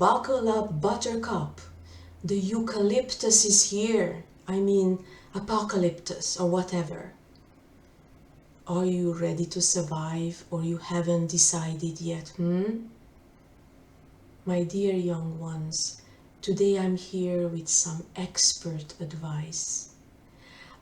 Buckle up, Buttercup. The eucalyptus is here. I mean, apocalyptus or whatever. Are you ready to survive, or you haven't decided yet, My dear young ones, today I'm here with some expert advice.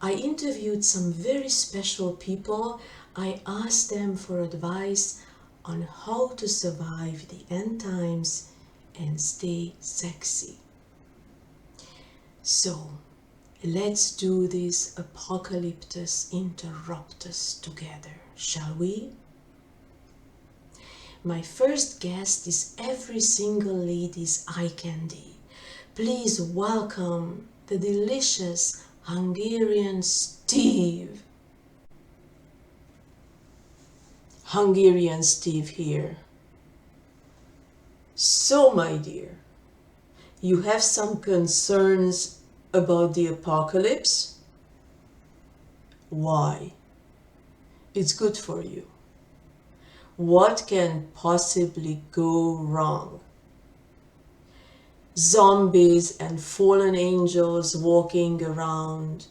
I interviewed some very special people. I asked them for advice on how to survive the end times and stay sexy. So, let's do this apocalyptus interruptus together, shall we? My first guest is every single lady's eye candy. Please welcome the delicious Hungarian Steve. Hungarian Steve here. So, my dear, you have some concerns about the apocalypse? Why? It's good for you. What can possibly go wrong? Zombies and fallen angels walking around,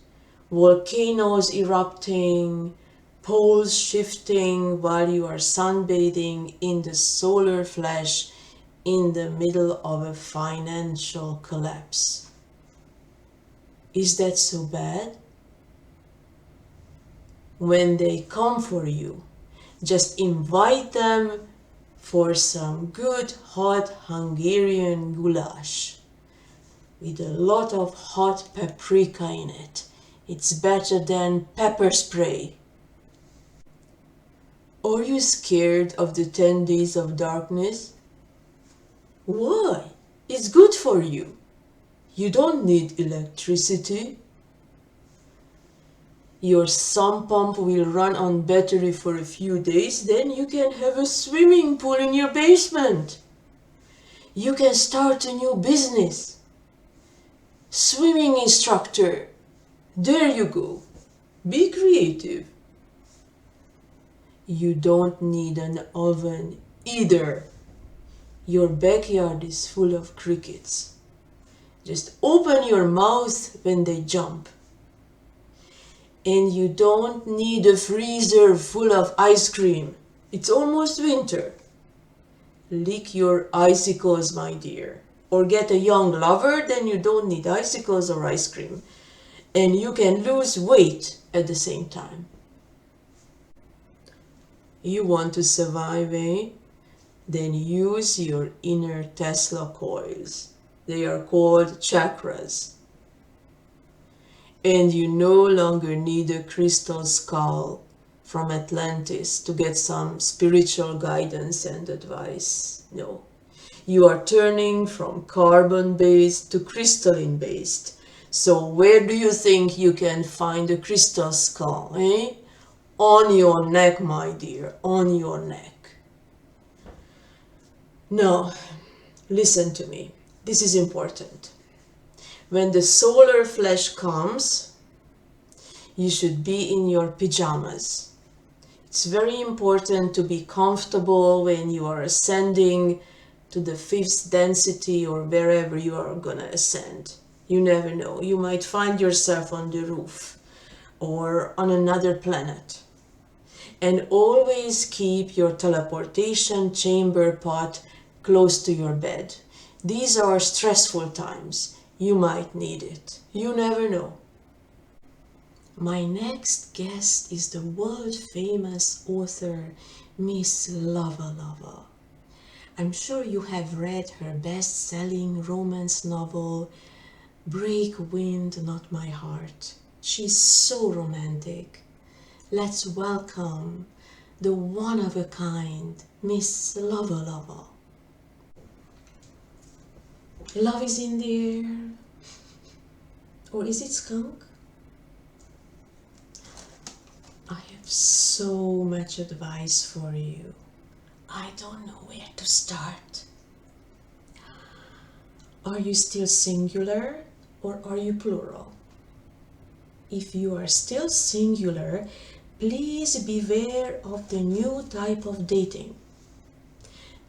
volcanoes erupting, poles shifting while you are sunbathing in the solar flash in the middle of a financial collapse. Is that so bad? When they come for you, just invite them for some good hot Hungarian goulash with a lot of hot paprika in it. It's better than pepper spray. Are you scared of the 10 days of darkness? Why? It's good for you. You don't need electricity. Your sump pump will run on battery for a few days, then you can have a swimming pool in your basement. You can start a new business. Swimming instructor. There you go. Be creative. You don't need an oven either. Your backyard is full of crickets. Just open your mouth when they jump. And you don't need a freezer full of ice cream. It's almost winter. Lick your icicles, my dear. Or get a young lover, then you don't need icicles or ice cream. And you can lose weight at the same time. You want to survive, eh? Then use your inner Tesla coils. They are called chakras. And you no longer need a crystal skull from Atlantis to get some spiritual guidance and advice. No. You are turning from carbon-based to crystalline-based. So where do you think you can find a crystal skull, eh? On your neck, my dear, on your neck. Now, listen to me. This is important. When the solar flash comes, you should be in your pajamas. It's very important to be comfortable when you are ascending to the 5th density or wherever you are gonna ascend. You never know. You might find yourself on the roof or on another planet. And always keep your teleportation chamber pot close to your bed. These are stressful times. You might need it. You never know. My next guest is the world-famous author, Miss Lava. I'm sure you have read her best-selling romance novel, Break Wind, Not My Heart. She's so romantic. Let's welcome the one-of-a-kind Miss Lava. Love is in there. Or is it skunk? I have so much advice for you. I don't know where to start. Are you still singular or are you plural? If you are still singular, please beware of the new type of dating.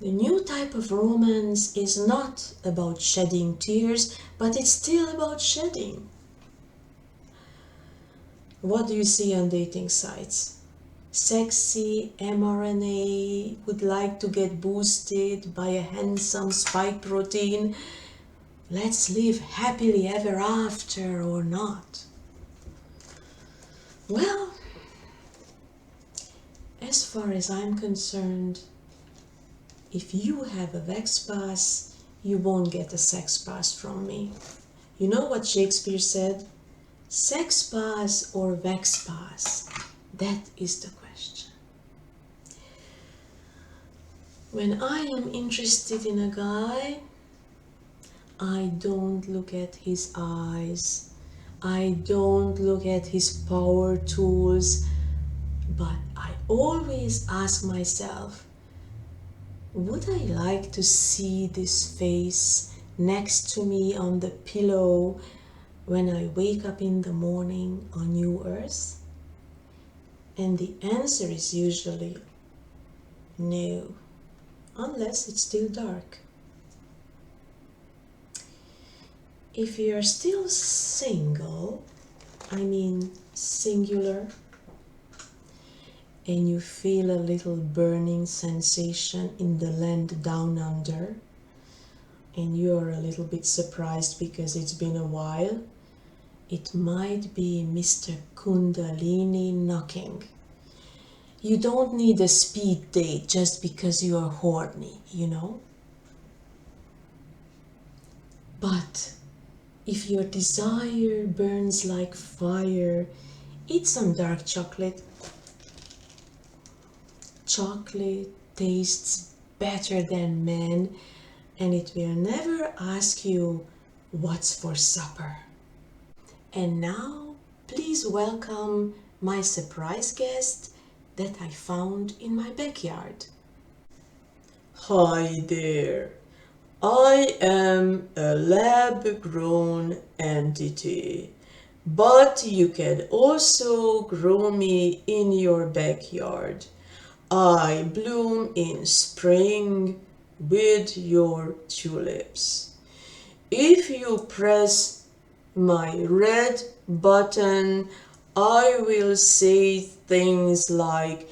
The new type of romance is not about shedding tears, but it's still about shedding. What do you see on dating sites? Sexy mRNA would like to get boosted by a handsome spike protein. Let's live happily ever after or not. Well, as far as I'm concerned, if you have a Vex Pass, you won't get a Sex Pass from me. You know what Shakespeare said? Sex Pass or Vex Pass? That is the question. When I am interested in a guy, I don't look at his eyes. I don't look at his power tools. But I always ask myself, would I like to see this face next to me on the pillow when I wake up in the morning on New Earth? And the answer is usually no, unless it's still dark. If you're still single, I mean singular, and you feel a little burning sensation in the land down under, and you're a little bit surprised because it's been a while, it might be Mr. Kundalini knocking. You don't need a speed date just because you're horny, you know? But if your desire burns like fire, eat some dark chocolate. Chocolate tastes better than men, and it will never ask you what's for supper. And now, please welcome my surprise guest that I found in my backyard. Hi there. I am a lab-grown entity, but you can also grow me in your backyard. I bloom in spring with your tulips. If you press my red button, I will say things like,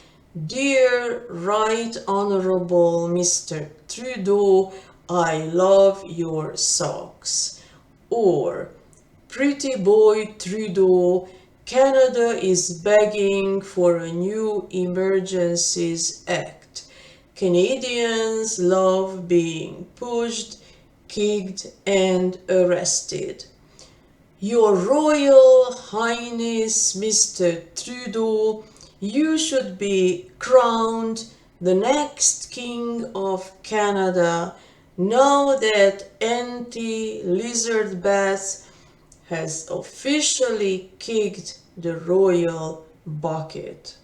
"Dear Right Honorable Mr. Trudeau, I love your socks." Or, "Pretty boy Trudeau, Canada is begging for a new Emergencies Act. Canadians love being pushed, kicked, and arrested. Your Royal Highness Mr. Trudeau, you should be crowned the next King of Canada now that anti-lizard bath has officially kicked the royal bucket.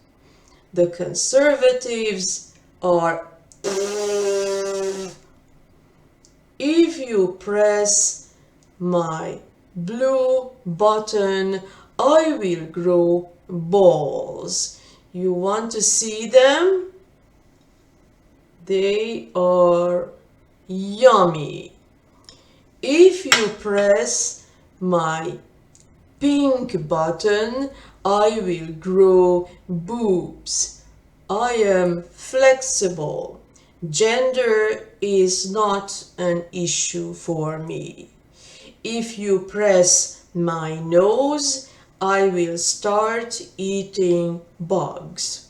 The Conservatives are..." If you press my blue button, I will grow balls. You want to see them? They are yummy. If you press my pink button, I will grow boobs. I am flexible. Gender is not an issue for me. If you press my nose, I will start eating bugs.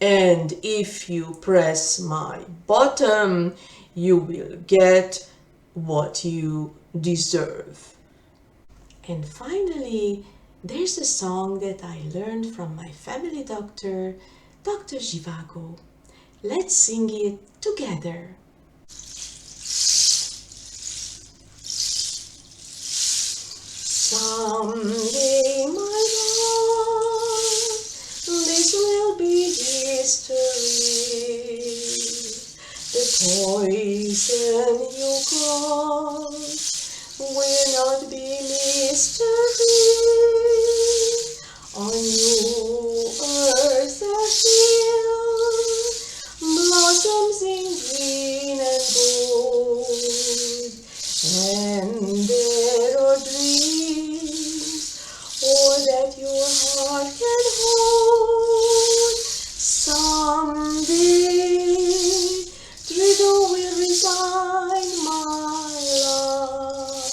And if you press my bottom, you will get what you deserve. And finally, there's a song that I learned from my family doctor, Dr. Zhivago. Let's sing it together. Someday, my love, this will be history. The poison you cause will not be mystery. On New Earth, heart can hold. Someday, Trido will resign my love,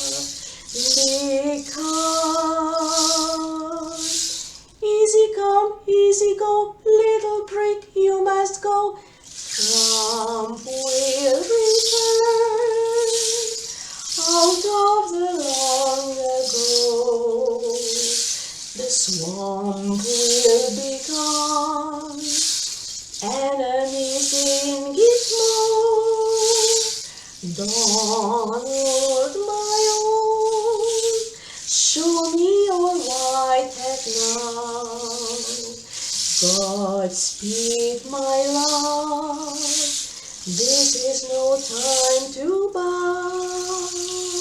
because easy come, easy go, little brick, you must go. Trump will return out of the long ago. The swamp will become enemies in Gizmo. Donald, my own, show me your white hat now. Godspeed, my love, this is no time to bow.